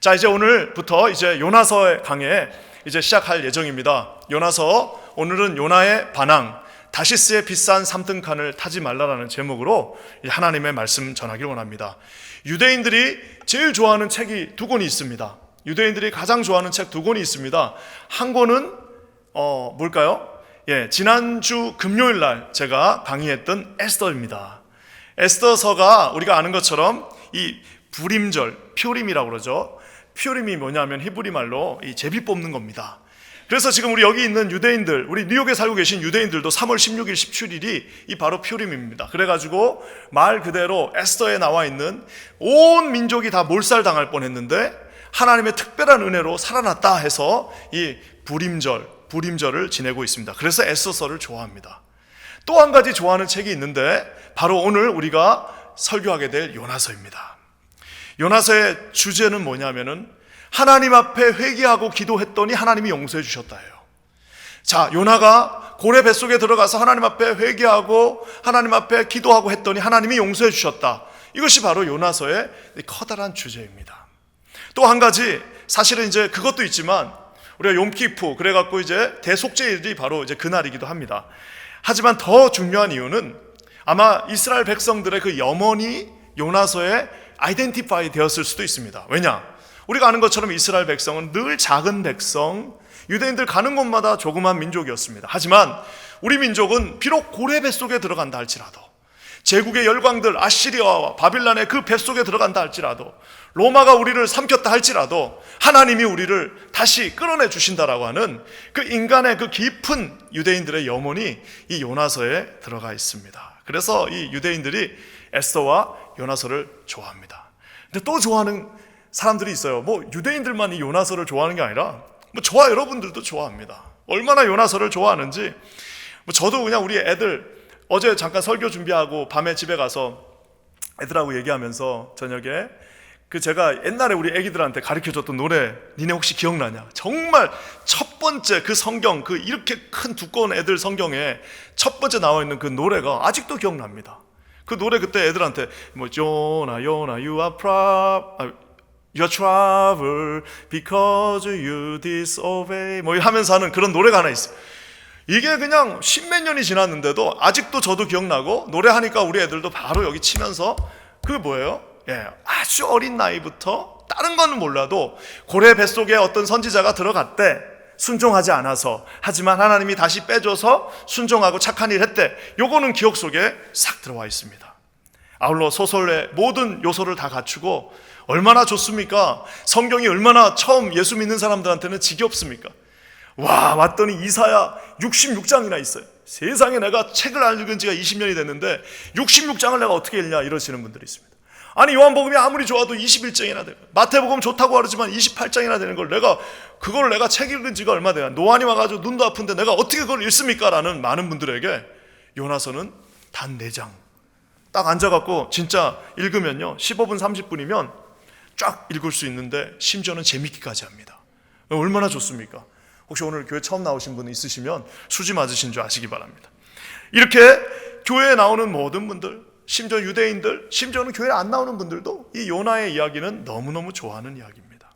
자, 이제 오늘부터 이제 요나서의 강해 이제 시작할 예정입니다. 요나서, 오늘은 요나의 반항, 다시스의 비싼 3등칸을 타지 말라라는 제목으로 하나님의 말씀 전하길 원합니다. 유대인들이 제일 좋아하는 책이 두 권이 있습니다. 유대인들이 가장 좋아하는 책 두 권이 있습니다. 한 권은 뭘까요? 지난주 금요일 날 제가 강의했던 에스더입니다. 에스더서가 우리가 아는 것처럼 이 불임절, 퓨림이라고 그러죠. 퓨림이 뭐냐면 히브리 말로 이 제비 뽑는 겁니다. 그래서 지금 우리 여기 있는 유대인들, 우리 뉴욕에 살고 계신 유대인들도 3월 16일, 17일이 이 바로 퓨림입니다. 그래가지고 말 그대로 에스더에 나와 있는 온 민족이 다 몰살당할 뻔했는데 하나님의 특별한 은혜로 살아났다 해서 이 불임절을 지내고 있습니다. 그래서 에스더서를 좋아합니다. 또 한 가지 좋아하는 책이 있는데 바로 오늘 우리가 설교하게 될 요나서입니다. 요나서의 주제는 뭐냐면은 하나님 앞에 회개하고 기도했더니 하나님이 용서해 주셨다예요. 자, 요나가 고래 뱃속에 들어가서 하나님 앞에 회개하고 하나님 앞에 기도하고 했더니 하나님이 용서해 주셨다. 이것이 바로 요나서의 커다란 주제입니다. 또 한 가지, 사실은 이제 그것도 있지만 우리가 욤키푸, 그래갖고 이제 대속죄일이 바로 이제 그날이기도 합니다. 하지만 더 중요한 이유는 아마 이스라엘 백성들의 그 염원이 요나서에 아이덴티파이 되었을 수도 있습니다. 왜냐? 우리가 아는 것처럼 이스라엘 백성은 늘 작은 백성, 유대인들 가는 곳마다 조그만 민족이었습니다. 하지만 우리 민족은 비록 고래 뱃속에 들어간다 할지라도, 제국의 열강들 아시리아와 바빌론의 그 뱃속에 들어간다 할지라도, 로마가 우리를 삼켰다 할지라도 하나님이 우리를 다시 끌어내 주신다라고 하는 그 인간의 그 깊은 유대인들의 염원이 이 요나서에 들어가 있습니다. 그래서 이 유대인들이 에스더와 요나서를 좋아합니다. 근데 또 좋아하는 사람들이 있어요. 뭐 유대인들만 이 요나서를 좋아하는 게 아니라 저와 여러분들도 좋아합니다. 얼마나 요나서를 좋아하는지, 저도 그냥 우리 애들 어제 잠깐 설교 준비하고 밤에 집에 가서 애들하고 얘기하면서 저녁에 제가 옛날에 우리 애기들한테 가르쳐줬던 노래 니네 혹시 기억나냐? 정말 첫 번째 그 성경, 그 이렇게 큰 두꺼운 애들 성경에 첫 번째 나와 있는 그 노래가 아직도 기억납니다. 그 노래 그때 애들한테 Jonah, you are trouble because you disobey 하면서 하는 그런 노래가 하나 있어요. 이게 그냥 십몇 년이 지났는데도 아직도 저도 기억나고, 노래하니까 우리 애들도 바로 여기 치면서 그게 뭐예요? 아주 어린 나이부터 다른 건 몰라도 고래 뱃속에 어떤 선지자가 들어갔대, 순종하지 않아서, 하지만 하나님이 다시 빼줘서 순종하고 착한 일 했대. 요거는 기억 속에 싹 들어와 있습니다. 아울러 소설의 모든 요소를 다 갖추고 얼마나 좋습니까? 성경이 얼마나 처음 예수 믿는 사람들한테는 지겹습니까? 와, 왔더니 이사야 66장이나 있어요. 세상에, 내가 책을 안 읽은 지가 20년이 됐는데 66장을 내가 어떻게 읽냐 이러시는 분들이 있습니다. 아니, 요한복음이 아무리 좋아도 21장이나 되고, 마태복음 좋다고 하지만 28장이나 되는 걸 그걸 내가 책 읽은 지가 얼마 돼요? 노안이 와가지고 눈도 아픈데 내가 어떻게 그걸 읽습니까? 라는 많은 분들에게 요나서는 단 4장 딱 앉아갖고 진짜 읽으면요 15분 30분이면 쫙 읽을 수 있는데 심지어는 재밌기까지 합니다. 얼마나 좋습니까? 혹시 오늘 교회 처음 나오신 분 있으시면 수지 맞으신 줄 아시기 바랍니다. 이렇게 교회에 나오는 모든 분들, 심지어 유대인들, 심지어는 교회에 안 나오는 분들도 이 요나의 이야기는 너무너무 좋아하는 이야기입니다.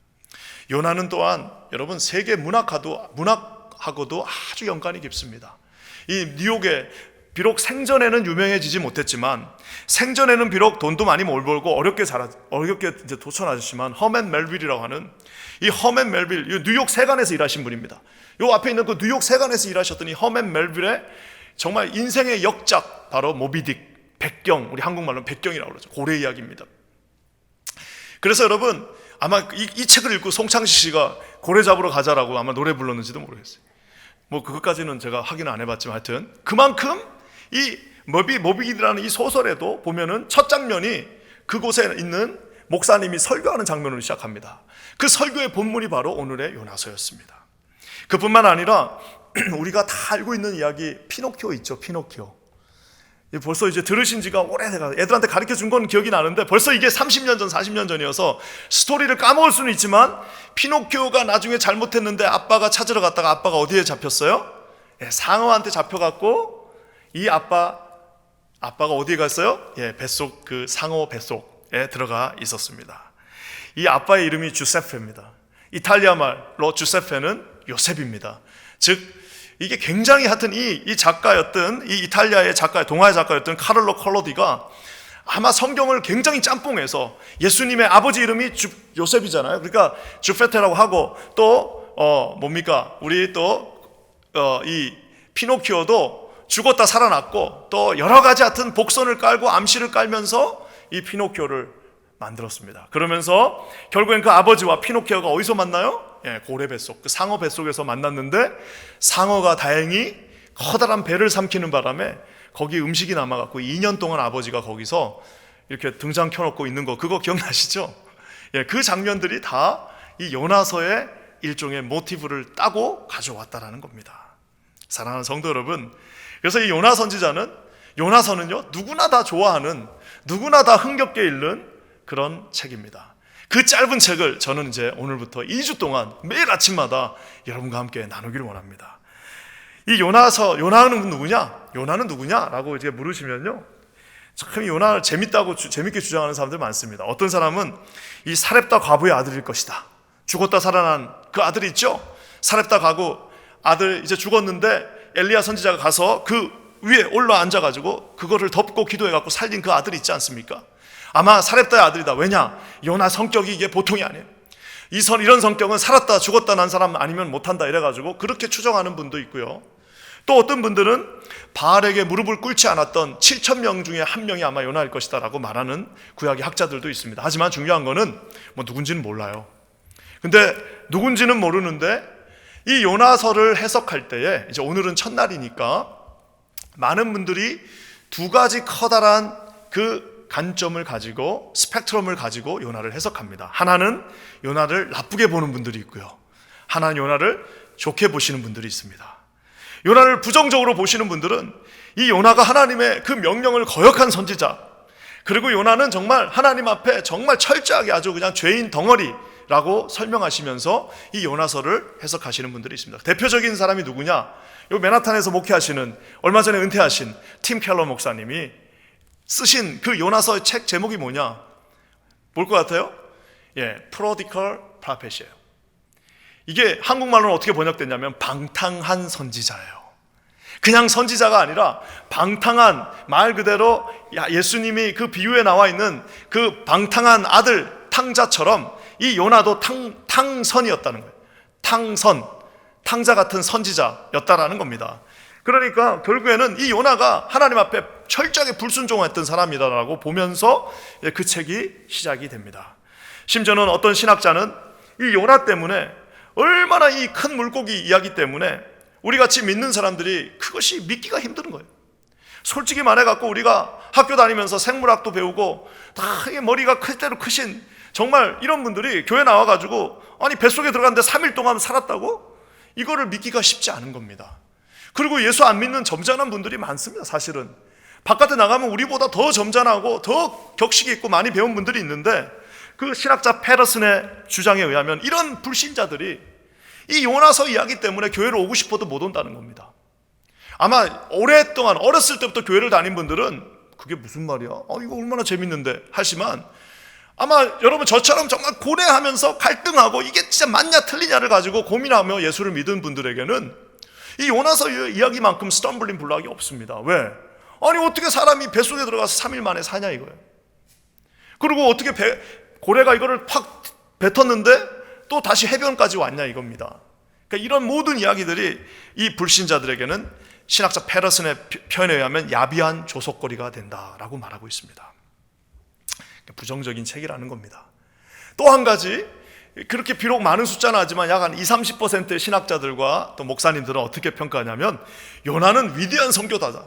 요나는 또한 여러분 세계 문학하고도 아주 연관이 깊습니다. 이 뉴욕에 비록 생전에는 유명해지지 못했지만, 생전에는 비록 돈도 많이 못 벌고 어렵게 이제 도천하셨지만, 허맨 멜빌이라고 하는 이 허맨 멜빌, 뉴욕 세관에서 일하신 분입니다. 요 앞에 있는 그 뉴욕 세관에서 일하셨던 이 허맨 멜빌의 정말 인생의 역작, 바로 모비딕, 백경, 우리 한국말로는 백경이라고 그러죠. 고래 이야기입니다. 그래서 여러분 아마 이 책을 읽고 송창식 씨가 고래 잡으러 가자라고 아마 노래 불렀는지도 모르겠어요. 그것까지는 제가 확인을 안 해봤지만 하여튼 그만큼 이 모비딕이라는 이 소설에도 보면은 첫 장면이 그곳에 있는 목사님이 설교하는 장면으로 시작합니다. 그 설교의 본문이 바로 오늘의 요나서였습니다. 그뿐만 아니라 우리가 다 알고 있는 이야기 피노키오 있죠. 피노키오. 벌써 이제 들으신 지가 오래돼가 애들한테 가르쳐 준 건 기억이 나는데 벌써 이게 30년 전, 40년 전이어서 스토리를 까먹을 수는 있지만, 피노키오가 나중에 잘못했는데 아빠가 찾으러 갔다가 아빠가 어디에 잡혔어요? 상어한테 잡혀갖고 이 아빠가 어디에 갔어요? 뱃속, 그 상어 뱃속에 들어가 있었습니다. 이 아빠의 이름이 주세페입니다. 이탈리아 말로 주세페는 요셉입니다. 즉 이게 굉장히 하여튼 이 작가였던 이 이탈리아의 작가, 동화의 작가였던 카를로 콜로디가 아마 성경을 굉장히 짬뽕해서 예수님의 아버지 이름이 요셉이잖아요. 그러니까 주페테라고 하고 또 뭡니까? 우리 또 이 피노키오도 죽었다 살아났고 또 여러 가지 하여튼 복선을 깔고 암시를 깔면서 이 피노키오를 만들었습니다. 그러면서 결국엔 그 아버지와 피노키오가 어디서 만나요? 고래 뱃속, 그 상어 뱃속에서 만났는데 상어가 다행히 커다란 배를 삼키는 바람에 거기 음식이 남아갖고 2년 동안 아버지가 거기서 이렇게 등장 켜놓고 있는 거, 그거 기억나시죠? 그 장면들이 다 이 요나서의 일종의 모티브를 따고 가져왔다라는 겁니다. 사랑하는 성도 여러분, 그래서 이 요나 선지자는, 요나서는요 누구나 다 좋아하는, 누구나 다 흥겹게 읽는 그런 책입니다. 그 짧은 책을 저는 이제 오늘부터 2주 동안 매일 아침마다 여러분과 함께 나누기를 원합니다. 이 요나는 누구냐? 요나는 누구냐라고 이제 물으시면요, 참 요나를 재밌게 주장하는 사람들 많습니다. 어떤 사람은 이 사렙다 과부의 아들일 것이다. 죽었다 살아난 그 아들이 있죠? 사렙다 과부 아들 이제 죽었는데 엘리야 선지자가 가서 그 위에 올라 앉아가지고 그거를 덮고 기도해갖고 살린 그 아들이 있지 않습니까? 아마 사렙다의 아들이다. 왜냐? 요나 성격이 이게 보통이 아니에요. 이런 성격은 살았다 죽었다 난 사람 아니면 못한다 이래가지고 그렇게 추정하는 분도 있고요. 또 어떤 분들은 바알에게 무릎을 꿇지 않았던 7,000명 중에 한 명이 아마 요나일 것이다 라고 말하는 구약의 학자들도 있습니다. 하지만 중요한 거는 뭐 누군지는 몰라요. 근데 누군지는 모르는데 이 요나서를 해석할 때에 이제 오늘은 첫날이니까 많은 분들이 두 가지 커다란 그 관점을 가지고, 스펙트럼을 가지고 요나를 해석합니다. 하나는 요나를 나쁘게 보는 분들이 있고요, 하나는 요나를 좋게 보시는 분들이 있습니다. 요나를 부정적으로 보시는 분들은 이 요나가 하나님의 그 명령을 거역한 선지자, 그리고 요나는 정말 하나님 앞에 정말 철저하게 아주 그냥 죄인 덩어리라고 설명하시면서 이 요나서를 해석하시는 분들이 있습니다. 대표적인 사람이 누구냐? 요 맨하탄에서 목회하시는, 얼마 전에 은퇴하신 팀 켈러 목사님이 쓰신 그 요나서의 책 제목이 뭐냐? 뭘 것 같아요? Prodigal Prophet이에요. 이게 한국말로는 어떻게 번역됐냐면 방탕한 선지자예요. 그냥 선지자가 아니라 방탕한, 말 그대로 예수님이 그 비유에 나와 있는 그 방탕한 아들 탕자처럼 이 요나도 탕선이었다는 거예요. 탕자 같은 선지자였다라는 겁니다. 그러니까 결국에는 이 요나가 하나님 앞에 철저하게 불순종했던 사람이다라고 보면서 그 책이 시작이 됩니다. 심지어는 어떤 신학자는 이 요나 때문에, 얼마나 이 큰 물고기 이야기 때문에 우리같이 믿는 사람들이 그것이 믿기가 힘든 거예요. 솔직히 말해갖고 우리가 학교 다니면서 생물학도 배우고 다 머리가 클 대로 크신 정말 이런 분들이 교회 나와가지고 아니 뱃속에 들어갔는데 3일 동안 살았다고? 이거를 믿기가 쉽지 않은 겁니다. 그리고 예수 안 믿는 점잖은 분들이 많습니다. 사실은 바깥에 나가면 우리보다 더 점잖하고 더 격식이 있고 많이 배운 분들이 있는데, 그 신학자 페더슨의 주장에 의하면 이런 불신자들이 이 요나서 이야기 때문에 교회를 오고 싶어도 못 온다는 겁니다. 아마 오랫동안 어렸을 때부터 교회를 다닌 분들은 그게 무슨 말이야? 이거 얼마나 재밌는데 하지만, 아마 여러분 저처럼 정말 고뇌하면서 갈등하고 이게 진짜 맞냐 틀리냐를 가지고 고민하며 예수를 믿은 분들에게는 이 요나서 이야기만큼 스탬블링 블락이 없습니다. 왜? 아니 어떻게 사람이 뱃속에 들어가서 3일 만에 사냐 이거예요. 그리고 어떻게 고래가 이거를 팍 뱉었는데 또 다시 해변까지 왔냐 이겁니다. 그러니까 이런 모든 이야기들이 이 불신자들에게는 신학자 페더슨의 표현에 의하면 야비한 조속거리가 된다라고 말하고 있습니다. 부정적인 책이라는 겁니다. 또 한 가지, 그렇게 비록 많은 숫자는 하지만 약 한 20-30%의 신학자들과 또 목사님들은 어떻게 평가하냐면, 요나는 위대한 선교사다,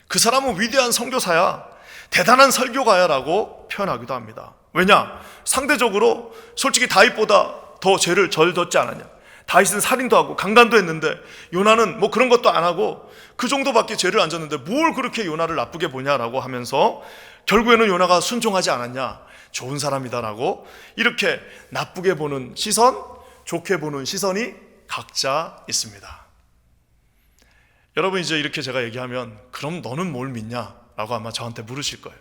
그 사람은 위대한 선교사야, 대단한 설교가야 라고 표현하기도 합니다. 왜냐? 상대적으로 솔직히 다윗보다 더 죄를 덜 졌지 않았냐? 다윗은 살인도 하고 강간도 했는데 요나는 뭐 그런 것도 안 하고 그 정도밖에 죄를 안 졌는데 뭘 그렇게 요나를 나쁘게 보냐라고 하면서 결국에는 요나가 순종하지 않았냐? 좋은 사람이다라고 이렇게 나쁘게 보는 시선, 좋게 보는 시선이 각자 있습니다. 여러분 이제 이렇게 제가 얘기하면 그럼 너는 뭘 믿냐? 라고 아마 저한테 물으실 거예요.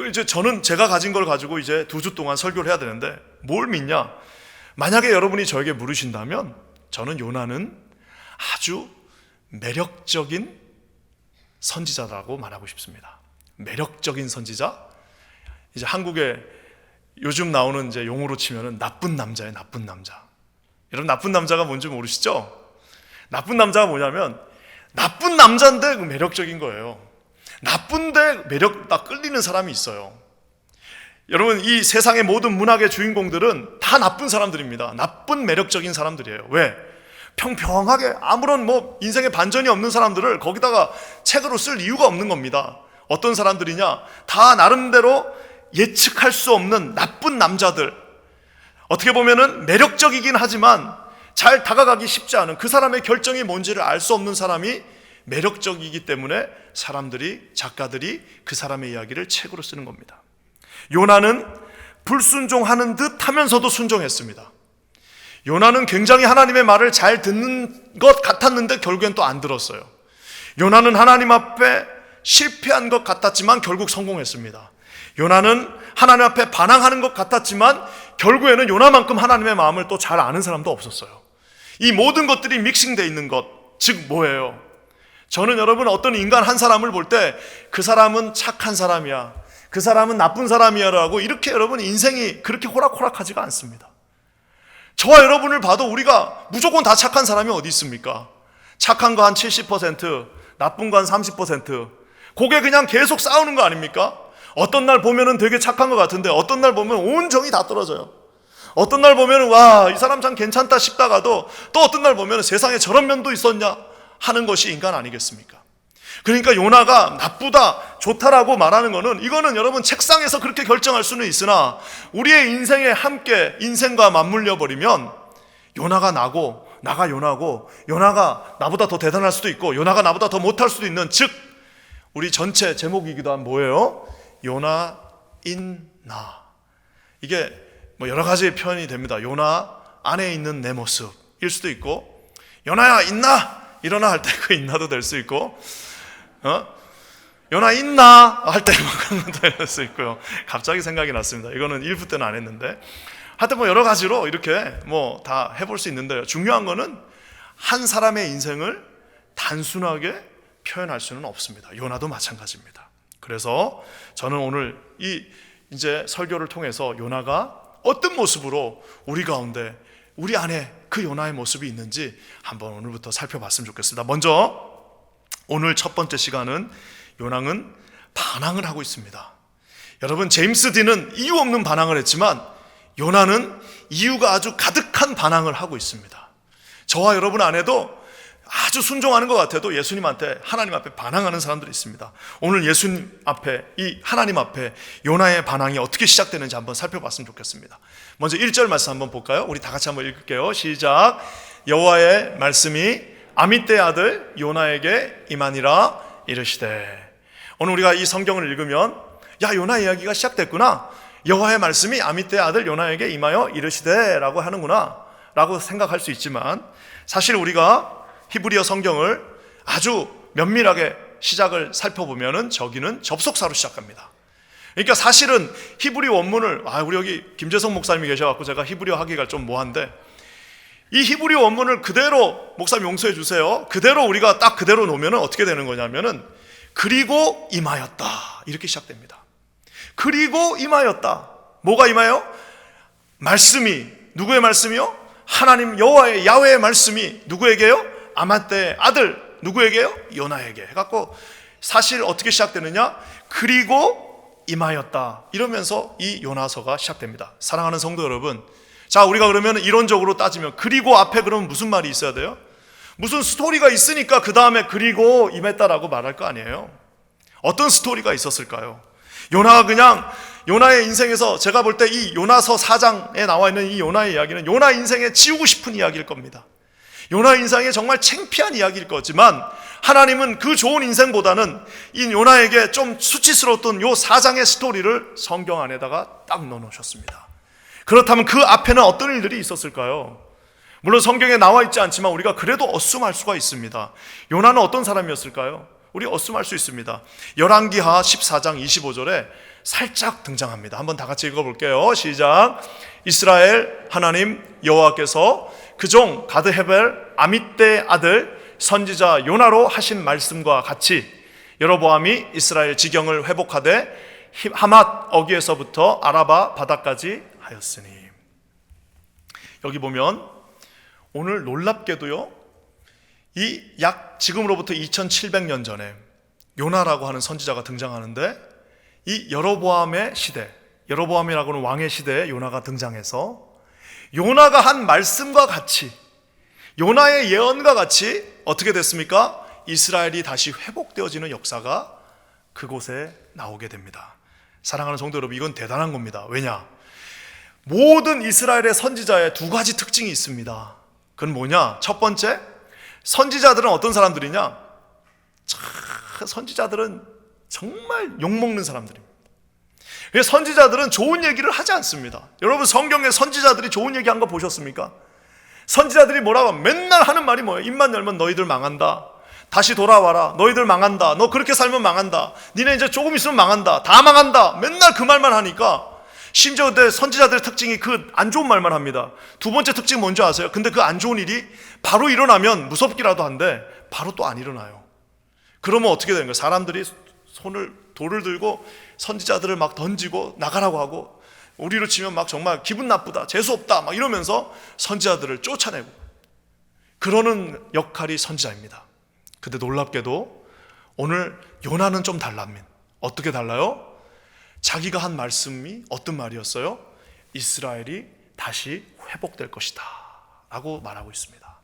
이제 저는 제가 가진 걸 가지고 이제 2주 동안 설교를 해야 되는데 뭘 믿냐? 만약에 여러분이 저에게 물으신다면 저는 요나는 아주 매력적인 선지자라고 말하고 싶습니다. 매력적인 선지자? 이제 한국에 요즘 나오는 이제 용어로 치면은 나쁜 남자예요, 나쁜 남자. 여러분, 나쁜 남자가 뭔지 모르시죠? 나쁜 남자가 뭐냐면 나쁜 남자인데 매력적인 거예요. 나쁜데 딱 끌리는 사람이 있어요. 여러분, 이 세상의 모든 문학의 주인공들은 다 나쁜 사람들입니다. 나쁜 매력적인 사람들이에요. 왜? 평평하게 아무런 인생에 반전이 없는 사람들을 거기다가 책으로 쓸 이유가 없는 겁니다. 어떤 사람들이냐? 다 나름대로 예측할 수 없는 나쁜 남자들. 어떻게 보면은 매력적이긴 하지만 잘 다가가기 쉽지 않은, 그 사람의 결정이 뭔지를 알 수 없는 사람이 매력적이기 때문에 사람들이, 작가들이 그 사람의 이야기를 책으로 쓰는 겁니다. 요나는 불순종하는 듯 하면서도 순종했습니다. 요나는 굉장히 하나님의 말을 잘 듣는 것 같았는데 결국엔 또 안 들었어요. 요나는 하나님 앞에 실패한 것 같았지만 결국 성공했습니다. 요나는 하나님 앞에 반항하는 것 같았지만 결국에는 요나만큼 하나님의 마음을 또 잘 아는 사람도 없었어요. 이 모든 것들이 믹싱되어 있는 것, 즉 뭐예요? 저는 여러분, 어떤 인간 한 사람을 볼 때 그 사람은 착한 사람이야, 그 사람은 나쁜 사람이야 라고 이렇게 여러분 인생이 그렇게 호락호락하지가 않습니다. 저와 여러분을 봐도 우리가 무조건 다 착한 사람이 어디 있습니까? 착한 거 한 70%, 나쁜 거 한 30%, 그게 그냥 계속 싸우는 거 아닙니까? 어떤 날 보면은 되게 착한 것 같은데 어떤 날 보면 온 정이 다 떨어져요. 어떤 날 보면은 와, 이 사람 참 괜찮다 싶다가도 또 어떤 날 보면은 세상에 저런 면도 있었냐 하는 것이 인간 아니겠습니까? 그러니까 요나가 나쁘다, 좋다라고 말하는 거는, 이거는 여러분 책상에서 그렇게 결정할 수는 있으나 우리의 인생에 함께 인생과 맞물려 버리면 요나가 나고 나가 요나고, 요나가 나보다 더 대단할 수도 있고 요나가 나보다 더 못할 수도 있는, 즉 우리 전체 제목이기도 한 뭐예요? 요나인 나. 이게 여러 가지 표현이 됩니다. 요나 안에 있는 내 모습일 수도 있고, 요나야 있나? 일어나 할 때 그 있나도 될 수 있고, 요나 있나? 할 때 그것도 될 수 있고요. 갑자기 생각이 났습니다. 이거는 1부 때는 안 했는데, 하여튼 여러 가지로 이렇게 다 해볼 수 있는데요. 중요한 거는 한 사람의 인생을 단순하게 표현할 수는 없습니다. 요나도 마찬가지입니다. 그래서 저는 오늘 이제 설교를 통해서 요나가 어떤 모습으로 우리 가운데, 우리 안에 그 요나의 모습이 있는지 한번 오늘부터 살펴봤으면 좋겠습니다. 먼저 오늘 첫 번째 시간은 요나는 반항을 하고 있습니다. 여러분, 제임스 딘은 이유 없는 반항을 했지만 요나는 이유가 아주 가득한 반항을 하고 있습니다. 저와 여러분 안에도 아주 순종하는 것 같아도 예수님한테, 하나님 앞에 반항하는 사람들이 있습니다. 오늘 예수님 앞에, 이 하나님 앞에 요나의 반항이 어떻게 시작되는지 한번 살펴봤으면 좋겠습니다. 먼저 1절 말씀 한번 볼까요? 우리 다 같이 한번 읽을게요. 시작. 여호와의 말씀이 아미떼의 아들 요나에게 임하니라 이르시되. 오늘 우리가 이 성경을 읽으면, 야, 요나 이야기가 시작됐구나, 여호와의 말씀이 아미떼의 아들 요나에게 임하여 이르시되 라고 하는구나 라고 생각할 수 있지만, 사실 우리가 히브리어 성경을 아주 면밀하게 시작을 살펴보면은 저기는 접속사로 시작합니다. 그러니까 사실은 히브리 원문을, 우리 여기 김재성 목사님이 계셔갖고 제가 히브리어 하기가 좀 뭐한데, 이 히브리 원문을 그대로, 목사님 용서해 주세요, 그대로 우리가 딱 그대로 놓으면 어떻게 되는 거냐면은 그리고 임하였다 이렇게 시작됩니다. 그리고 임하였다. 뭐가 임하여? 말씀이, 누구의 말씀이요? 하나님 여호와의, 야훼의 말씀이 누구에게요? 아미떼의 아들, 누구에게요? 요나에게 해갖고, 사실 어떻게 시작되느냐? 그리고 임하였다 이러면서 이 요나서가 시작됩니다. 사랑하는 성도 여러분, 자, 우리가 그러면 이론적으로 따지면 그리고 앞에 그러면 무슨 말이 있어야 돼요? 무슨 스토리가 있으니까 그 다음에 그리고 임했다라고 말할 거 아니에요? 어떤 스토리가 있었을까요? 요나가 그냥, 요나의 인생에서 제가 볼 때 이 요나서 4장에 나와 있는 이 요나의 이야기는 요나 인생에 지우고 싶은 이야기일 겁니다. 요나 인생에 정말 창피한 이야기일 거지만 하나님은 그 좋은 인생보다는 이 요나에게 좀 수치스러웠던 요 4장의 스토리를 성경 안에다가 딱 넣어놓으셨습니다. 그렇다면 그 앞에는 어떤 일들이 있었을까요? 물론 성경에 나와 있지 않지만 우리가 그래도 어쌔할 수가 있습니다. 요나는 어떤 사람이었을까요? 우리 어쌔할 수 있습니다. 열왕기하 14장 25절에 살짝 등장합니다. 한번 다 같이 읽어볼게요. 시작. 이스라엘 하나님 여호와께서 그 종 가드 헤벨 아밋떼의 아들 선지자 요나로 하신 말씀과 같이 여로보암이 이스라엘 지경을 회복하되 하맛 어귀에서부터 아라바 바다까지 하였으니. 여기 보면 오늘 놀랍게도요, 이 약 지금으로부터 2700년 전에 요나라고 하는 선지자가 등장하는데, 이 여로보암의 시대, 여로보암이라고 하는 왕의 시대에 요나가 등장해서 요나가 한 말씀과 같이, 요나의 예언과 같이 어떻게 됐습니까? 이스라엘이 다시 회복되어지는 역사가 그곳에 나오게 됩니다. 사랑하는 성도 여러분, 이건 대단한 겁니다. 왜냐? 모든 이스라엘의 선지자의 두 가지 특징이 있습니다. 그건 뭐냐? 첫 번째, 선지자들은 어떤 사람들이냐? 선지자들은 정말 욕먹는 사람들입니다. 선지자들은 좋은 얘기를 하지 않습니다. 여러분, 성경에 선지자들이 좋은 얘기한 거 보셨습니까? 선지자들이 뭐라고 맨날 하는 말이 뭐예요? 입만 열면 너희들 망한다, 다시 돌아와라, 너희들 망한다, 너 그렇게 살면 망한다, 니네 이제 조금 있으면 망한다, 다 망한다, 맨날 그 말만 하니까, 심지어 그때 선지자들의 특징이 그 안 좋은 말만 합니다. 두 번째 특징이 뭔지 아세요? 근데 그 안 좋은 일이 바로 일어나면 무섭기라도 한데 바로 또 안 일어나요. 그러면 어떻게 되는 거예요? 사람들이 돌을 들고 선지자들을 막 던지고 나가라고 하고, 우리로 치면 막 정말 기분 나쁘다, 재수없다 막 이러면서 선지자들을 쫓아내고, 그러는 역할이 선지자입니다. 근데 놀랍게도 오늘 요나는 좀 달랍니다. 어떻게 달라요? 자기가 한 말씀이 어떤 말이었어요? 이스라엘이 다시 회복될 것이다 라고 말하고 있습니다.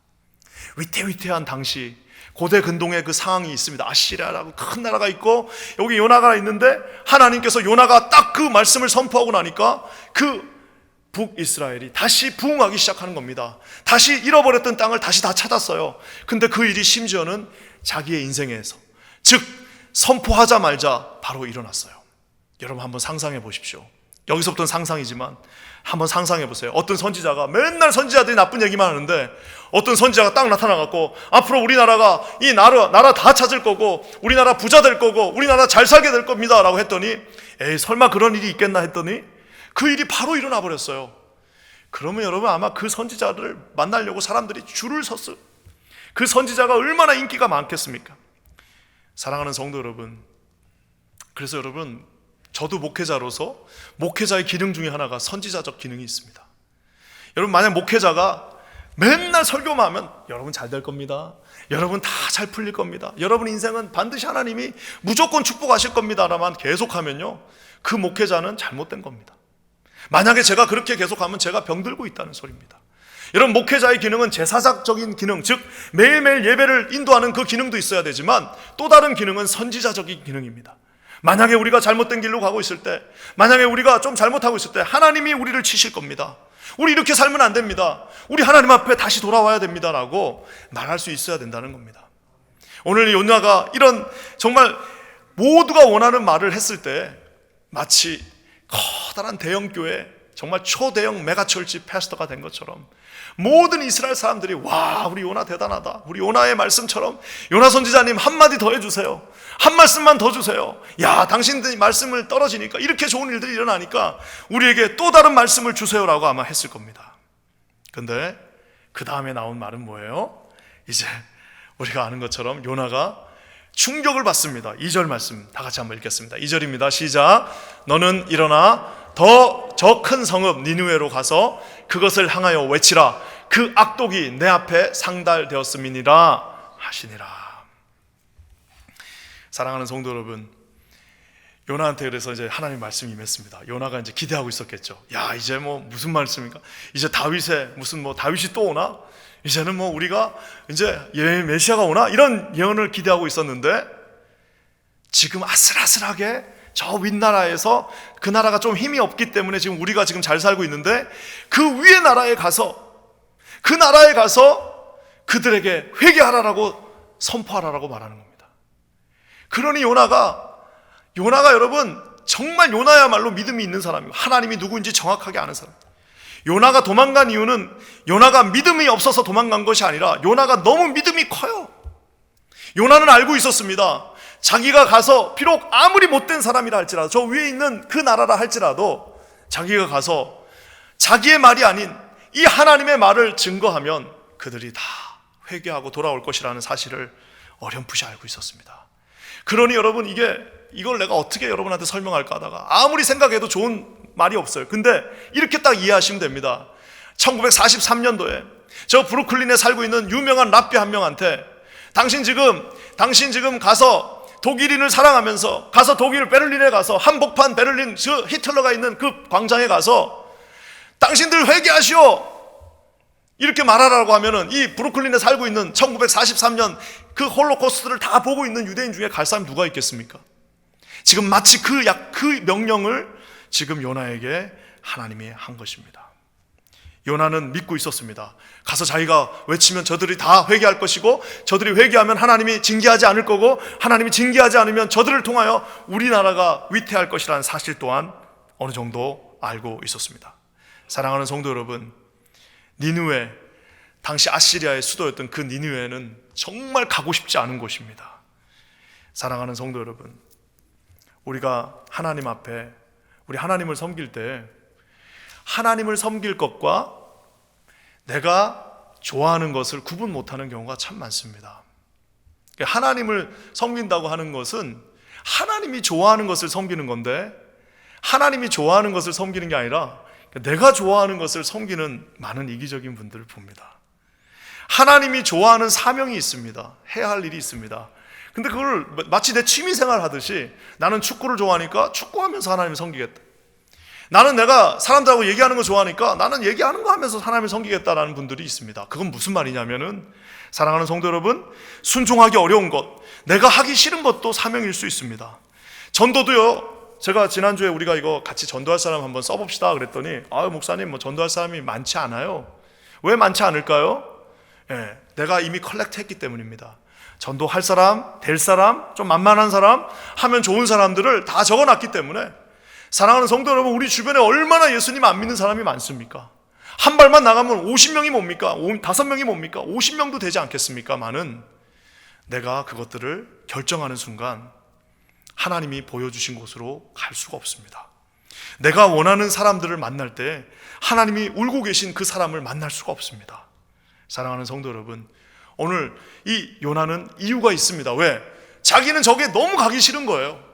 위태위태한 당시 고대 근동의 그 상황이 있습니다. 아시리아라고 큰 나라가 있고 여기 요나가 있는데, 하나님께서 요나가 딱 그 말씀을 선포하고 나니까 그 북이스라엘이 다시 부흥하기 시작하는 겁니다. 다시 잃어버렸던 땅을 다시 다 찾았어요. 근데 그 일이 심지어는 자기의 인생에서, 즉 선포하자 말자 바로 일어났어요. 여러분 한번 상상해 보십시오. 여기서부터는 상상이지만 한번 상상해 보세요. 어떤 선지자가, 맨날 선지자들이 나쁜 얘기만 하는데 어떤 선지자가 딱 나타나갖고 앞으로 우리나라가 이 나라 다 찾을 거고 우리나라 부자 될 거고 우리나라 잘 살게 될 겁니다 라고 했더니, 에이 설마 그런 일이 있겠나 했더니 그 일이 바로 일어나 버렸어요. 그러면 여러분 아마 그 선지자를 만나려고 사람들이 줄을 섰어요. 그 선지자가 얼마나 인기가 많겠습니까? 사랑하는 성도 여러분, 그래서 여러분, 저도 목회자로서 목회자의 기능 중에 하나가 선지자적 기능이 있습니다. 여러분, 만약 목회자가 맨날 설교만 하면 여러분 잘 될 겁니다, 여러분 다 잘 풀릴 겁니다, 여러분 인생은 반드시 하나님이 무조건 축복하실 겁니다 라만 계속하면요, 그 목회자는 잘못된 겁니다. 만약에 제가 그렇게 계속하면 제가 병들고 있다는 소리입니다. 여러분, 목회자의 기능은 제사적인 기능, 즉 매일매일 예배를 인도하는 그 기능도 있어야 되지만 또 다른 기능은 선지자적인 기능입니다. 만약에 우리가 잘못된 길로 가고 있을 때, 만약에 우리가 좀 잘못하고 있을 때 하나님이 우리를 치실 겁니다. 우리 이렇게 살면 안 됩니다, 우리 하나님 앞에 다시 돌아와야 됩니다 라고 말할 수 있어야 된다는 겁니다. 오늘 요나가 이런 정말 모두가 원하는 말을 했을 때 마치 커다란 대형교회, 정말 초대형 메가철치 패스터가 된 것처럼 모든 이스라엘 사람들이, 와, 우리 요나 대단하다, 우리 요나의 말씀처럼 요나 선지자님 한마디 더 해주세요, 한 말씀만 더 주세요, 야 당신들이 말씀을 떨어지니까 이렇게 좋은 일들이 일어나니까 우리에게 또 다른 말씀을 주세요 라고 아마 했을 겁니다. 근데 그 다음에 나온 말은 뭐예요? 이제 우리가 아는 것처럼 요나가 충격을 받습니다. 2절 말씀 다 같이 한번 읽겠습니다. 2절입니다. 시작. 너는 일어나 더 저 큰 성읍 니느웨로 가서 그것을 향하여 외치라. 그 악독이 내 앞에 상달되었음이니라 하시니라. 사랑하는 성도 여러분, 요나한테 그래서 이제 하나님 말씀이 임했습니다. 요나가 이제 기대하고 있었겠죠. 야, 이제 뭐 무슨 말씀입니까? 이제 다윗의 무슨 뭐 다윗이 또 오나? 이제는 뭐 우리가 이제 메시아가 오나? 이런 예언을 기대하고 있었는데, 지금 아슬아슬하게 저 윗나라에서, 그 나라가 좀 힘이 없기 때문에 지금 우리가 지금 잘 살고 있는데, 그 위의 나라에 가서, 그 나라에 가서 그들에게 회개하라라고 선포하라라고 말하는 겁니다. 그러니 요나가 여러분 정말 요나야말로 믿음이 있는 사람이고 하나님이 누구인지 정확하게 아는 사람. 요나가 도망간 이유는 요나가 믿음이 없어서 도망간 것이 아니라 요나가 너무 믿음이 커요. 요나는 알고 있었습니다. 자기가 가서 비록 아무리 못된 사람이라 할지라도, 저 위에 있는 그 나라라 할지라도 자기가 가서 자기의 말이 아닌 이 하나님의 말을 증거하면 그들이 다 회개하고 돌아올 것이라는 사실을 어렴풋이 알고 있었습니다. 그러니 여러분, 이걸 내가 어떻게 여러분한테 설명할까 하다가 아무리 생각해도 좋은 말이 없어요. 근데 이렇게 딱 이해하시면 됩니다. 1943년도에 저 브루클린에 살고 있는 유명한 랍비 한 명한테 당신 지금 가서 독일인을 사랑하면서 가서 독일 베를린에 가서 한복판 베를린 저 히틀러가 있는 그 광장에 가서 당신들 회개하시오 이렇게 말하라고 하면은 이 브루클린에 살고 있는 1943년 그 홀로코스트를 다 보고 있는 유대인 중에 갈 사람이 누가 있겠습니까? 지금 마치 그 명령을 지금 요나에게 하나님이 한 것입니다. 요나는 믿고 있었습니다. 가서 자기가 외치면 저들이 다 회개할 것이고, 저들이 회개하면 하나님이 징계하지 않을 거고, 하나님이 징계하지 않으면 저들을 통하여 우리나라가 위태할 것이라는 사실 또한 어느 정도 알고 있었습니다. 사랑하는 성도 여러분, 니느웨, 당시 아시리아의 수도였던 그 니느웨는 정말 가고 싶지 않은 곳입니다. 사랑하는 성도 여러분, 우리가 하나님 앞에 우리 하나님을 섬길 때 하나님을 섬길 것과 내가 좋아하는 것을 구분 못하는 경우가 참 많습니다. 하나님을 섬긴다고 하는 것은 하나님이 좋아하는 것을 섬기는 건데, 하나님이 좋아하는 것을 섬기는 게 아니라 내가 좋아하는 것을 섬기는 많은 이기적인 분들을 봅니다. 하나님이 좋아하는 사명이 있습니다. 해야 할 일이 있습니다. 근데 그걸 마치 내 취미생활 하듯이, 나는 축구를 좋아하니까 축구하면서 하나님을 섬기겠다, 나는 내가 사람들하고 얘기하는 거 좋아하니까 나는 얘기하는 거 하면서 하나님을 섬기겠다라는 분들이 있습니다. 그건 무슨 말이냐면은, 사랑하는 성도 여러분, 순종하기 어려운 것, 내가 하기 싫은 것도 사명일 수 있습니다. 전도도요, 제가 지난주에 우리가 이거 같이 전도할 사람 한번 써봅시다 그랬더니, 목사님 뭐 전도할 사람이 많지 않아요. 왜 많지 않을까요? 내가 이미 컬렉트 했기 때문입니다. 전도할 사람, 될 사람, 좀 만만한 사람, 하면 좋은 사람들을 다 적어놨기 때문에. 사랑하는 성도 여러분, 우리 주변에 얼마나 예수님 안 믿는 사람이 많습니까? 한 발만 나가면 50명이 뭡니까? 5명이 뭡니까? 50명도 되지 않겠습니까만은, 내가 그것들을 결정하는 순간 하나님이 보여주신 곳으로 갈 수가 없습니다. 내가 원하는 사람들을 만날 때 하나님이 울고 계신 그 사람을 만날 수가 없습니다. 사랑하는 성도 여러분, 오늘 이 요나는 이유가 있습니다. 왜? 자기는 저게 너무 가기 싫은 거예요.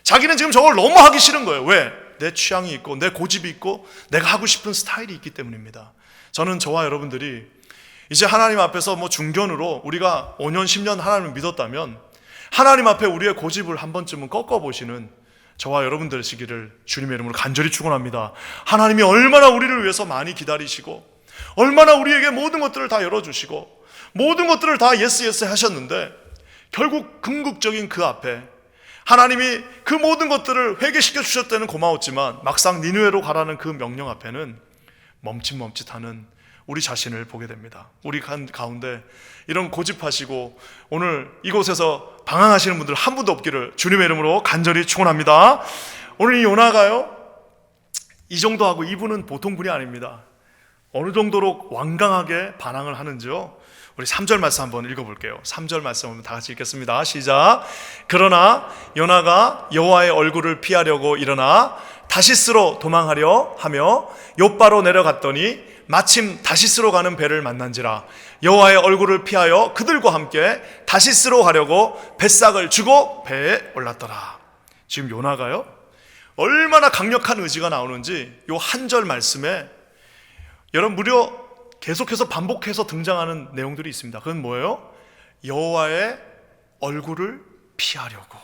자기는 지금 저걸 너무 하기 싫은 거예요. 왜? 내 취향이 있고 내 고집이 있고 내가 하고 싶은 스타일이 있기 때문입니다. 저는 저와 여러분들이 이제 하나님 앞에서 중견으로 우리가 5년 10년 하나님을 믿었다면, 하나님 앞에 우리의 고집을 한 번쯤은 꺾어보시는 저와 여러분들 시기를 주님의 이름으로 간절히 축원합니다. 하나님이 얼마나 우리를 위해서 많이 기다리시고, 얼마나 우리에게 모든 것들을 다 열어주시고, 모든 것들을 다 예스 하셨는데, 결국 궁극적인 그 앞에 하나님이 그 모든 것들을 회개시켜 주셨다는 고마웠지만, 막상 니느웨로 가라는 그 명령 앞에는 멈칫멈칫하는 우리 자신을 보게 됩니다. 우리 가운데 이런 고집하시고 오늘 이곳에서 방황하시는 분들 한 분도 없기를 주님의 이름으로 간절히 축원합니다. 오늘 이 요나가요, 이 정도 하고, 이분은 보통 분이 아닙니다. 어느 정도로 완강하게 반항을 하는지요, 우리 3절 말씀 한번 읽어볼게요. 3절 말씀 한번 다 같이 읽겠습니다. 시작. 그러나 요나가 여호와의 얼굴을 피하려고 일어나 다시스로 도망하려 하며 욥바로 내려갔더니 마침 다시스로 가는 배를 만난지라. 여호와의 얼굴을 피하여 그들과 함께 다시스로 가려고 뱃삭을 주고 배에 올랐더라. 지금 요나가요, 얼마나 강력한 의지가 나오는지 요 한 절 말씀에 여러분 무려 계속해서 반복해서 등장하는 내용들이 있습니다. 그건 뭐예요? 여호와의 얼굴을 피하려고.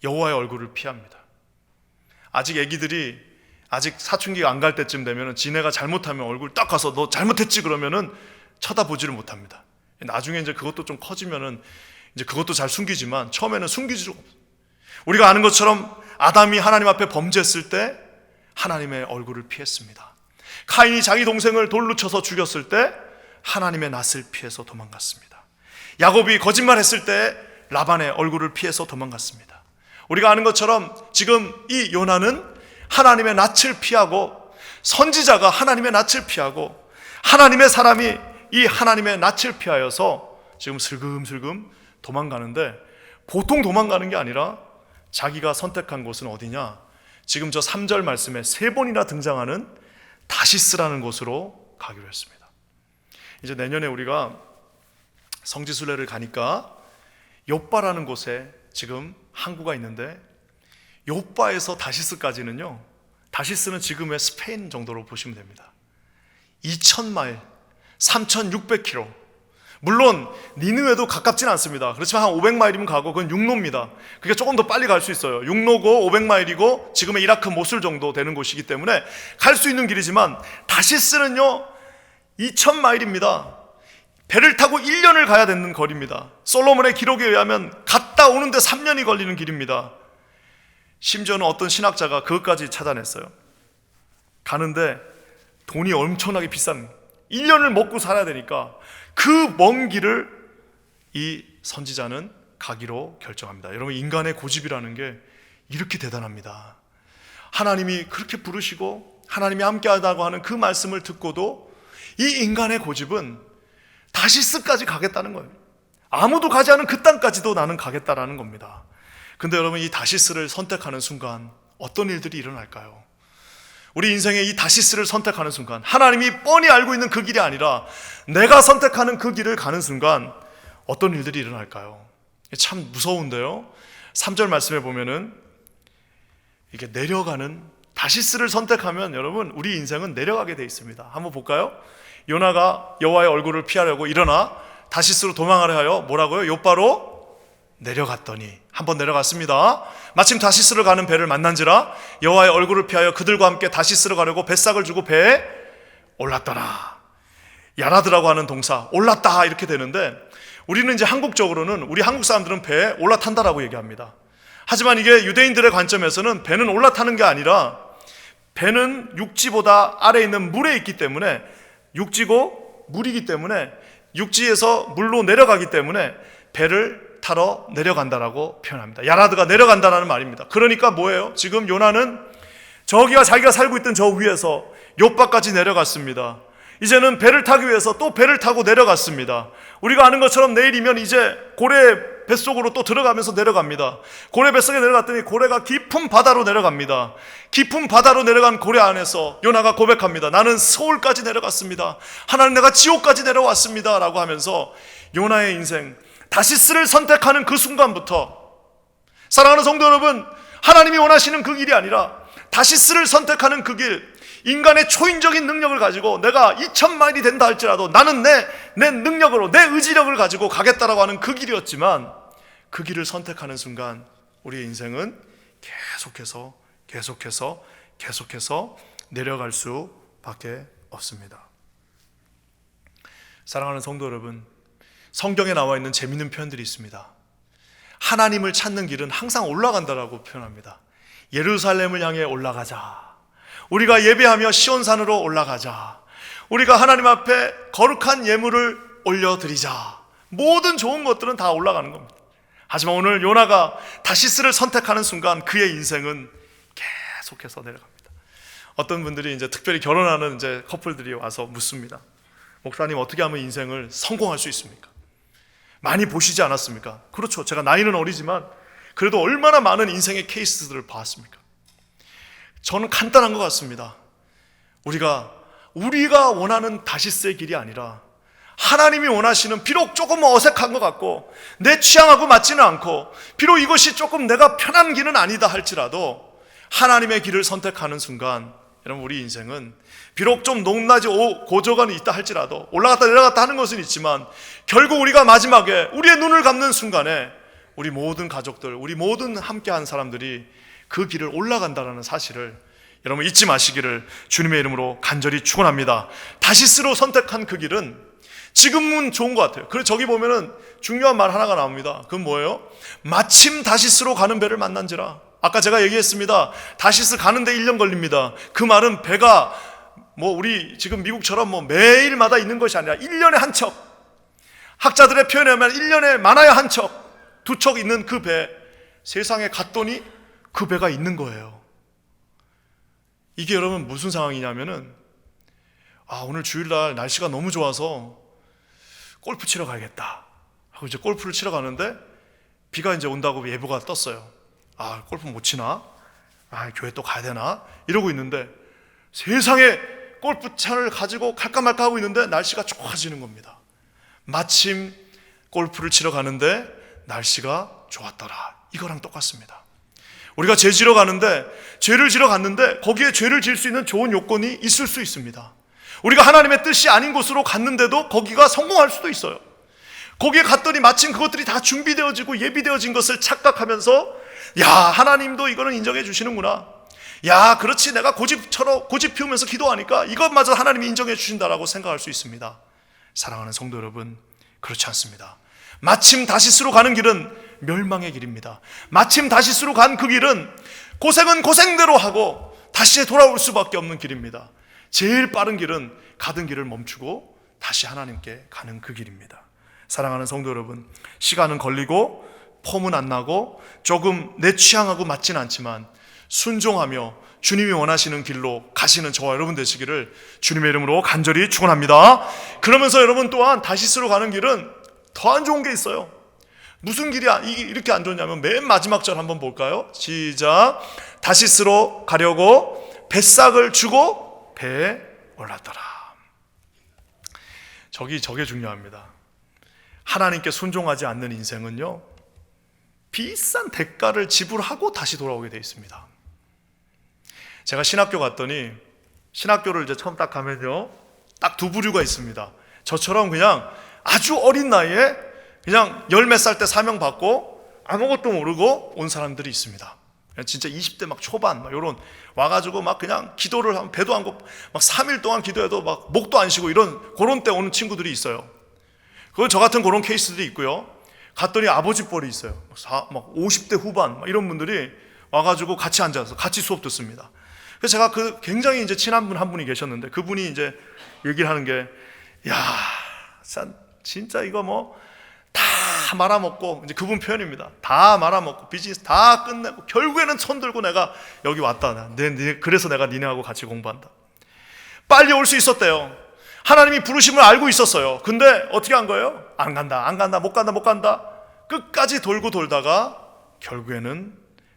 여호와의 얼굴을 피합니다. 아직 애기들이 아직 사춘기가 안 갈 때쯤 되면 지네가 잘못하면 얼굴 딱 가서 너 잘못했지 그러면은 쳐다보지를 못합니다. 나중에 이제 그것도 좀 커지면은 이제 그것도 잘 숨기지만 처음에는 숨기지도 없어요. 우리가 아는 것처럼 아담이 하나님 앞에 범죄했을 때 하나님의 얼굴을 피했습니다. 카인이 자기 동생을 돌로 쳐서 죽였을 때 하나님의 낯을 피해서 도망갔습니다. 야곱이 거짓말했을 때 라반의 얼굴을 피해서 도망갔습니다. 우리가 아는 것처럼 지금 이 요나는 하나님의 낯을 피하고, 선지자가 하나님의 낯을 피하고, 하나님의 사람이 이 하나님의 낯을 피하여서 지금 슬금슬금 도망가는데, 보통 도망가는 게 아니라 자기가 선택한 곳은 어디냐? 지금 저 3절 말씀에 3번이나 등장하는 다시스라는 곳으로 가기로 했습니다. 이제 내년에 우리가 성지순례를 가니까 욥바라는 곳에 지금 항구가 있는데, 욥바에서 다시스까지는요, 다시스는 지금의 스페인 정도로 보시면 됩니다. 2000마일, 3600km. 물론 니느웨도 가깝진 않습니다. 그렇지만 한 500마일이면 가고, 그건 육로입니다. 그게 조금 더 빨리 갈 수 있어요. 육로고 500마일이고 지금의 이라크 모술 정도 되는 곳이기 때문에 갈 수 있는 길이지만, 다시스는요 2000마일입니다. 배를 타고 1년을 가야 되는 거리입니다. 솔로몬의 기록에 의하면 갔다 오는데 3년이 걸리는 길입니다. 심지어는 어떤 신학자가 그것까지 찾아냈어요. 가는데 돈이 엄청나게 비싼, 1년을 먹고 살아야 되니까 그 먼 길을 이 선지자는 가기로 결정합니다. 여러분, 인간의 고집이라는 게 이렇게 대단합니다. 하나님이 그렇게 부르시고 하나님이 함께하다고 하는 그 말씀을 듣고도 이 인간의 고집은 다시스까지 가겠다는 거예요. 아무도 가지 않은 그 땅까지도 나는 가겠다라는 겁니다. 근데 여러분, 이 다시스를 선택하는 순간 어떤 일들이 일어날까요? 우리 인생의 이 다시스를 선택하는 순간, 하나님이 뻔히 알고 있는 그 길이 아니라 내가 선택하는 그 길을 가는 순간 어떤 일들이 일어날까요? 참 무서운데요. 3절 말씀에 보면은 이게 내려가는, 다시스를 선택하면 여러분 우리 인생은 내려가게 돼 있습니다. 한번 볼까요? 요나가 여호와의 얼굴을 피하려고 일어나 다시스로 도망하려 하여 뭐라고요? 욥바로 내려갔더니, 한번 내려갔습니다. 마침 다시스를 가는 배를 만난지라 여호와의 얼굴을 피하여 그들과 함께 다시스로 가려고 뱃삭을 주고 배에 올랐더라. 야라드라고 하는 동사, 올랐다 이렇게 되는데, 우리는 이제 한국적으로는, 우리 한국 사람들은 배에 올라탄다라고 얘기합니다. 하지만 이게 유대인들의 관점에서는 배는 올라타는 게 아니라, 배는 육지보다 아래에 있는 물에 있기 때문에, 육지고 물이기 때문에 육지에서 물로 내려가기 때문에 배를 타러 내려간다라고 표현합니다. 야라드가 내려간다라는 말입니다. 그러니까 뭐예요? 지금 요나는 저기가 자기가 살고 있던 저 위에서 욥바까지 내려갔습니다. 이제는 배를 타기 위해서 또 배를 타고 내려갔습니다. 우리가 아는 것처럼 내일이면 이제 고래 뱃속으로 또 들어가면서 내려갑니다. 고래 뱃속에 내려갔더니 고래가 깊은 바다로 내려갑니다. 깊은 바다로 내려간 고래 안에서 요나가 고백합니다. 나는 서울까지 내려갔습니다. 하나님, 내가 지옥까지 내려왔습니다 라고 하면서 요나의 인생, 다시스를 선택하는 그 순간부터, 사랑하는 성도 여러분, 하나님이 원하시는 그 길이 아니라 다시스를 선택하는 그 길, 인간의 초인적인 능력을 가지고 내가 2000마일이 된다 할지라도 나는 내 능력으로, 내 의지력을 가지고 가겠다라고 하는 그 길이었지만, 그 길을 선택하는 순간 우리의 인생은 계속해서 내려갈 수밖에 없습니다. 사랑하는 성도 여러분, 성경에 나와 있는 재미있는 표현들이 있습니다. 하나님을 찾는 길은 항상 올라간다라고 표현합니다. 예루살렘을 향해 올라가자. 우리가 예배하며 시온산으로 올라가자. 우리가 하나님 앞에 거룩한 예물을 올려드리자. 모든 좋은 것들은 다 올라가는 겁니다. 하지만 오늘 요나가 다시스를 선택하는 순간 그의 인생은 계속해서 내려갑니다. 어떤 분들이 이제 특별히 결혼하는 이제 커플들이 와서 묻습니다. 목사님, 어떻게 하면 인생을 성공할 수 있습니까? 많이 보시지 않았습니까? 그렇죠. 제가 나이는 어리지만 그래도 얼마나 많은 인생의 케이스들을 봤습니까? 저는 간단한 것 같습니다. 우리가 원하는 다시스의 길이 아니라 하나님이 원하시는, 비록 조금 어색한 것 같고 내 취향하고 맞지는 않고 비록 이것이 조금 내가 편한 길은 아니다 할지라도 하나님의 길을 선택하는 순간, 여러분, 우리 인생은 비록 좀 높낮이 고조간이 있다 할지라도, 올라갔다 내려갔다 하는 것은 있지만 결국 우리가 마지막에 우리의 눈을 감는 순간에 우리 모든 가족들, 우리 모든 함께한 사람들이 그 길을 올라간다는 사실을 여러분 잊지 마시기를 주님의 이름으로 간절히 축원합니다. 다시스로 선택한 그 길은 지금은 좋은 것 같아요. 그래서 저기 보면은 중요한 말 하나가 나옵니다. 그건 뭐예요? 마침 다시스로 가는 배를 만난지라. 아까 제가 얘기했습니다. 다시스 가는데 1년 걸립니다. 그 말은 배가 우리 지금 미국처럼 매일마다 있는 것이 아니라 1년에 한 척, 학자들의 표현에 의하면 1년에 많아야 한 척, 2척 있는 그 배, 세상에 갔더니 그 배가 있는 거예요. 이게 여러분 무슨 상황이냐면은, 오늘 주일날 날씨가 너무 좋아서 골프 치러 가야겠다 하고 이제 골프를 치러 가는데 비가 이제 온다고 예보가 떴어요. 아, 골프 못 치나? 아, 교회 또 가야 되나? 이러고 있는데 세상에 골프채를 가지고 갈까 말까 하고 있는데 날씨가 좋아지는 겁니다. 마침 골프를 치러 가는데 날씨가 좋았더라. 이거랑 똑같습니다. 우리가 죄 지러 가는데, 죄를 지러 갔는데 거기에 죄를 지을 수 있는 좋은 요건이 있을 수 있습니다. 우리가 하나님의 뜻이 아닌 곳으로 갔는데도 거기가 성공할 수도 있어요. 거기에 갔더니 마침 그것들이 다 준비되어지고 예비되어진 것을 착각하면서, 야, 하나님도 이거는 인정해 주시는구나. 야, 그렇지, 내가 고집 피우면서 기도하니까 이것마저 하나님이 인정해 주신다라고 생각할 수 있습니다. 사랑하는 성도 여러분, 그렇지 않습니다. 마침 다시스로 가는 길은 멸망의 길입니다. 마침 다시스로 간 그 길은 고생은 고생대로 하고 다시 돌아올 수밖에 없는 길입니다. 제일 빠른 길은 가던 길을 멈추고 다시 하나님께 가는 그 길입니다. 사랑하는 성도 여러분, 시간은 걸리고 폼은 안 나고 조금 내 취향하고 맞진 않지만 순종하며 주님이 원하시는 길로 가시는 저와 여러분 되시기를 주님의 이름으로 간절히 축원합니다. 그러면서 여러분 또한 다시스로 가는 길은 더 안 좋은 게 있어요. 무슨 길이 이렇게 안 좋냐면 맨 마지막 절 한번 볼까요? 시작. 다시스로 가려고 뱃삭을 주고 배에 올랐더라. 저게 중요합니다. 하나님께 순종하지 않는 인생은요, 비싼 대가를 지불하고 다시 돌아오게 되어 있습니다. 제가 신학교 갔더니, 신학교를 이제 처음 딱 가면요, 딱 두 부류가 있습니다. 저처럼 그냥 아주 어린 나이에 그냥 열 몇 살 때 사명 받고 아무것도 모르고 온 사람들이 있습니다. 진짜 20대 막 초반 막 요런 와가지고 막 그냥 기도를 하면 배도 안 고파 막 3일 동안 기도해도 막 목도 안 쉬고 이런 그런 때 오는 친구들이 있어요. 그건 저 같은 그런 케이스들이 있고요. 갔더니 아버지 뻘이 있어요. 막 50대 후반 막 이런 분들이 와가지고 같이 앉아서 같이 수업 듣습니다. 그래서 제가 굉장히 이제 친한 분 한 분이 계셨는데 그분이 이제 얘기를 하는 게, 야, 진짜 이거 뭐 다 말아먹고, 이제 그분 표현입니다. 다 말아먹고 비즈니스 다 끝내고 결국에는 손 들고 내가 여기 왔다. 그래서 내가 니네하고 같이 공부한다. 빨리 올 수 있었대요. 하나님이 부르심을 알고 있었어요. 근데 어떻게 한 거예요? 안 간다, 못 간다. 끝까지 돌고 돌다가 결국에는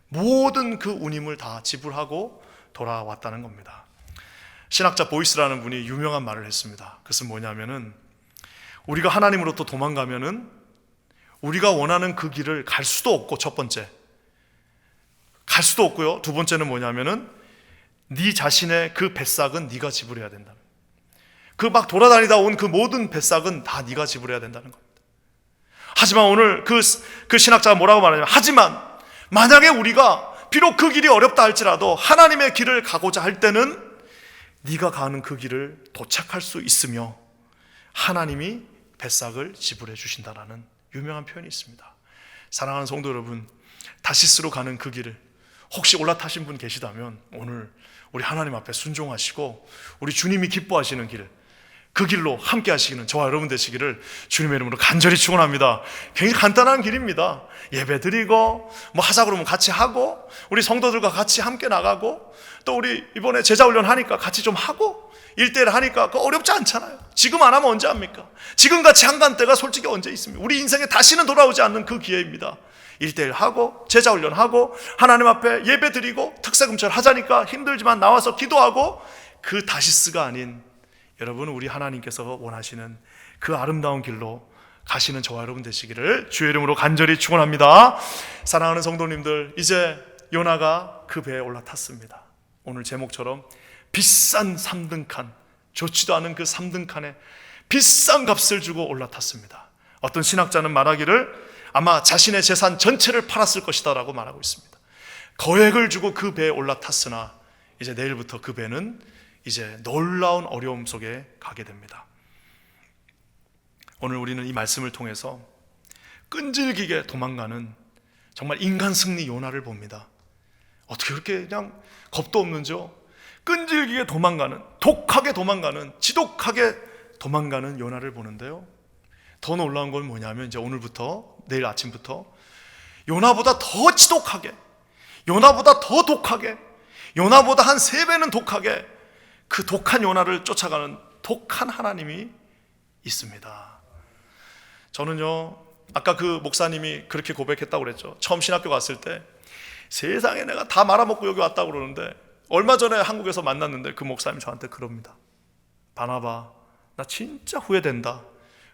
모든 그 운임을 다 지불하고 돌아왔다는 겁니다. 신학자 보이스라는 분이 유명한 말을 했습니다. 그것은 뭐냐면은, 우리가 하나님으로부터 도망가면은 우리가 원하는 그 길을 갈 수도 없고, 첫 번째 갈 수도 없고요. 두 번째는 뭐냐면은 네 자신의 그 뱃삭은 네가 지불해야 된다는, 그 막 돌아다니다 온 그 모든 뱃삭은 다 네가 지불해야 된다는 겁니다. 하지만 오늘 그 신학자가 뭐라고 말하냐면, 하지만 만약에 우리가 비록 그 길이 어렵다 할지라도 하나님의 길을 가고자 할 때는 네가 가는 그 길을 도착할 수 있으며 하나님이 뱃삭을 지불해 주신다라는 유명한 표현이 있습니다. 사랑하는 성도 여러분, 다시스로 가는 그 길을 혹시 올라타신 분 계시다면 오늘 우리 하나님 앞에 순종하시고 우리 주님이 기뻐하시는 길, 그 길로 함께 하시기는 저와 여러분 되시기를 주님의 이름으로 간절히 축원합니다. 굉장히 간단한 길입니다. 예배 드리고 뭐 하자 그러면 같이 하고, 우리 성도들과 같이 함께 나가고, 또 우리 이번에 제자 훈련 하니까 같이 좀 하고 1대1 하니까 그거 어렵지 않잖아요. 지금 안 하면 언제 합니까? 지금같이 한간 때가 솔직히 언제 있습니까? 우리 인생에 다시는 돌아오지 않는 그 기회입니다. 1대1 하고 제자 훈련하고 하나님 앞에 예배 드리고 특세금철 하자니까 힘들지만 나와서 기도하고, 그 다시스가 아닌 여러분, 우리 하나님께서 원하시는 그 아름다운 길로 가시는 저와 여러분 되시기를 주의 이름으로 간절히 축원합니다. 사랑하는 성도님들, 이제 요나가 그 배에 올라탔습니다. 오늘 제목처럼 비싼 3등칸, 좋지도 않은 그 3등칸에 비싼 값을 주고 올라탔습니다. 어떤 신학자는 말하기를 아마 자신의 재산 전체를 팔았을 것이다 라고 말하고 있습니다. 거액을 주고 그 배에 올라탔으나 이제 내일부터 그 배는 이제 놀라운 어려움 속에 가게 됩니다. 오늘 우리는 이 말씀을 통해서 끈질기게 도망가는 정말 인간 승리 요나를 봅니다. 어떻게 그렇게 그냥 겁도 없는지요? 끈질기게 도망가는, 독하게 도망가는, 지독하게 도망가는 요나를 보는데요, 더 놀라운 건 뭐냐면 이제 오늘부터 내일 아침부터 요나보다 더 지독하게, 요나보다 더 독하게, 요나보다 한 3배는 독하게 그 독한 요나를 쫓아가는 독한 하나님이 있습니다. 저는요, 아까 그 목사님이 그렇게 고백했다고 그랬죠. 처음 신학교 갔을 때 세상에 내가 다 말아먹고 여기 왔다고 그러는데, 얼마 전에 한국에서 만났는데 그 목사님이 저한테 그럽니다. 바나바, 나 진짜 후회된다.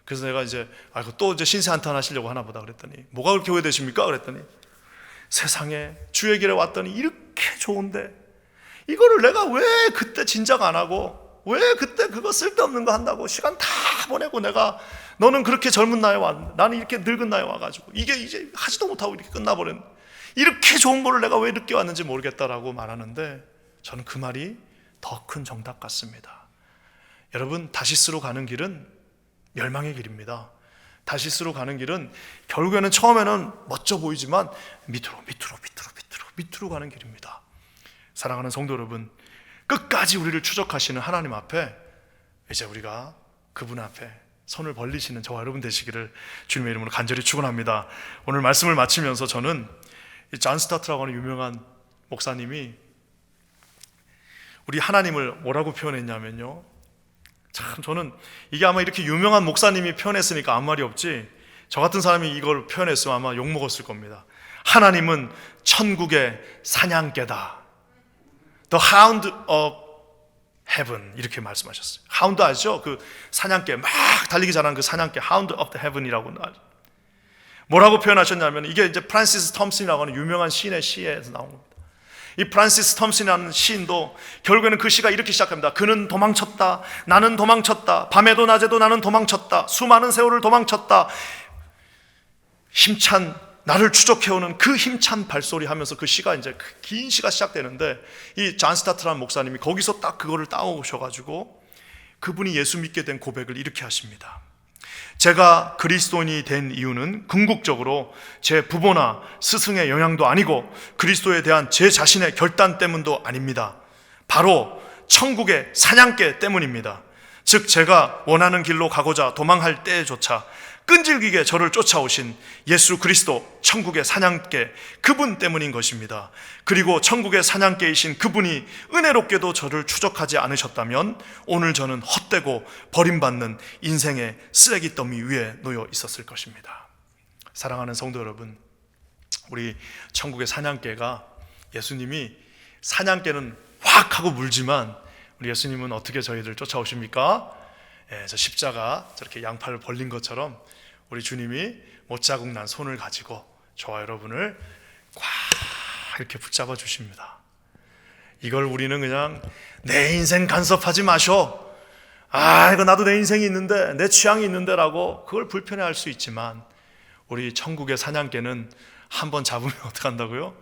그래서 내가 이제 또 이제 신세 한탄 하시려고 하나 보다 그랬더니, 뭐가 그렇게 후회되십니까? 그랬더니, 세상에 주의 길에 왔더니 이렇게 좋은데 이거를 내가 왜 그때 진작 안 하고, 왜 그때 그거 쓸데없는 거 한다고 시간 다 보내고, 내가 너는 그렇게 젊은 나이에 왔는데 나는 이렇게 늙은 나이에 와가지고 이게 이제 하지도 못하고 이렇게 끝나버렸는데, 이렇게 좋은 거를 내가 왜 늦게 왔는지 모르겠다라고 말하는데, 저는 그 말이 더 큰 정답 같습니다. 여러분, 다시스로 가는 길은 멸망의 길입니다. 다시스로 가는 길은 결국에는 처음에는 멋져 보이지만 밑으로 가는 길입니다. 사랑하는 성도 여러분, 끝까지 우리를 추적하시는 하나님 앞에 이제 우리가 그분 앞에 손을 벌리시는 저와 여러분 되시기를 주님의 이름으로 간절히 축원합니다. 오늘 말씀을 마치면서 저는 이 존 스타트라고 하는 유명한 목사님이 우리 하나님을 뭐라고 표현했냐면요, 참 저는 이게 아마 이렇게 유명한 목사님이 표현했으니까 아무 말이 없지, 저 같은 사람이 이걸 표현했으면 아마 욕먹었을 겁니다. 하나님은 천국의 사냥개다. The Hound of Heaven, 이렇게 말씀하셨어요. 하운드 아시죠? 그 사냥개, 막 달리기 잘하는 그 사냥개, Hound of the Heaven이라고. 뭐라고 표현하셨냐면, 이게 이제 프란시스 톰슨이라고 하는 유명한 시인의 시에서 나온 겁니다. 이 프란시스 톰슨이라는 시인도 결국에는 그 시가 이렇게 시작합니다. 그는 도망쳤다. 나는 도망쳤다. 밤에도 낮에도 나는 도망쳤다. 수많은 세월을 도망쳤다. 힘찬 나를 추적해오는 그 힘찬 발소리 하면서 그 시가 이제 긴 시가 시작되는데, 이 존 스타트라는 목사님이 거기서 딱 그거를 따오셔가지고 그분이 예수 믿게 된 고백을 이렇게 하십니다. 제가 그리스도인이 된 이유는 궁극적으로 제 부모나 스승의 영향도 아니고 그리스도에 대한 제 자신의 결단 때문도 아닙니다. 바로 천국의 사냥개 때문입니다. 즉 제가 원하는 길로 가고자 도망할 때조차 끈질기게 저를 쫓아오신 예수 그리스도 천국의 사냥개, 그분 때문인 것입니다. 그리고 천국의 사냥개이신 그분이 은혜롭게도 저를 추적하지 않으셨다면 오늘 저는 헛되고 버림받는 인생의 쓰레기 더미 위에 놓여 있었을 것입니다. 사랑하는 성도 여러분, 우리 천국의 사냥개가, 예수님이 사냥개는 확 하고 물지만 우리 예수님은 어떻게 저희들 쫓아오십니까? 저 십자가 저렇게 양팔을 벌린 것처럼 우리 주님이 못자국 난 손을 가지고 저와 여러분을 꽉 이렇게 붙잡아 주십니다. 이걸 우리는 그냥 내 인생 간섭하지 마셔, 이거 나도 내 인생이 있는데, 내 취향이 있는데 라고 그걸 불편해할 수 있지만, 우리 천국의 사냥개는 한번 잡으면 어떡한다고요?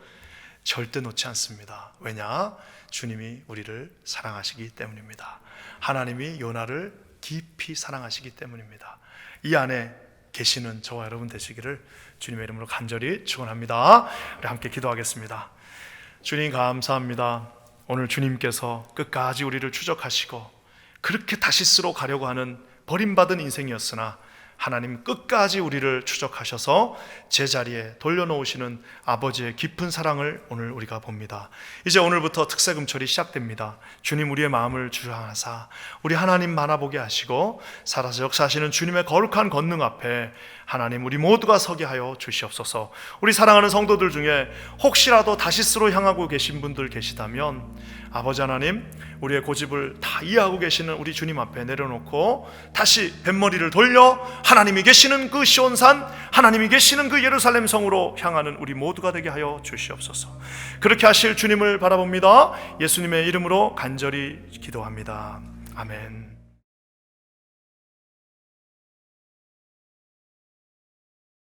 절대 놓지 않습니다. 왜냐? 주님이 우리를 사랑하시기 때문입니다. 하나님이 요나를 깊이 사랑하시기 때문입니다. 이 안에 계시는 저와 여러분 되시기를 주님의 이름으로 간절히 축원합니다. 우리 함께 기도하겠습니다. 주님 감사합니다. 오늘 주님께서 끝까지 우리를 추적하시고 그렇게 다시스로 가려고 하는 버림받은 인생이었으나 하나님 끝까지 우리를 추적하셔서 제자리에 돌려놓으시는 아버지의 깊은 사랑을 오늘 우리가 봅니다. 이제 오늘부터 특세금철이 시작됩니다. 주님 우리의 마음을 주장하사 우리 하나님 만나보게 하시고 살아서 역사하시는 주님의 거룩한 권능 앞에 하나님 우리 모두가 서게 하여 주시옵소서. 우리 사랑하는 성도들 중에 혹시라도 다시스로 향하고 계신 분들 계시다면 아버지 하나님, 우리의 고집을 다 이해하고 계시는 우리 주님 앞에 내려놓고 다시 뱃머리를 돌려 하나님이 계시는 그 시온산, 하나님이 계시는 그 예루살렘 성으로 향하는 우리 모두가 되게 하여 주시옵소서. 그렇게 하실 주님을 바라봅니다. 예수님의 이름으로 간절히 기도합니다. 아멘.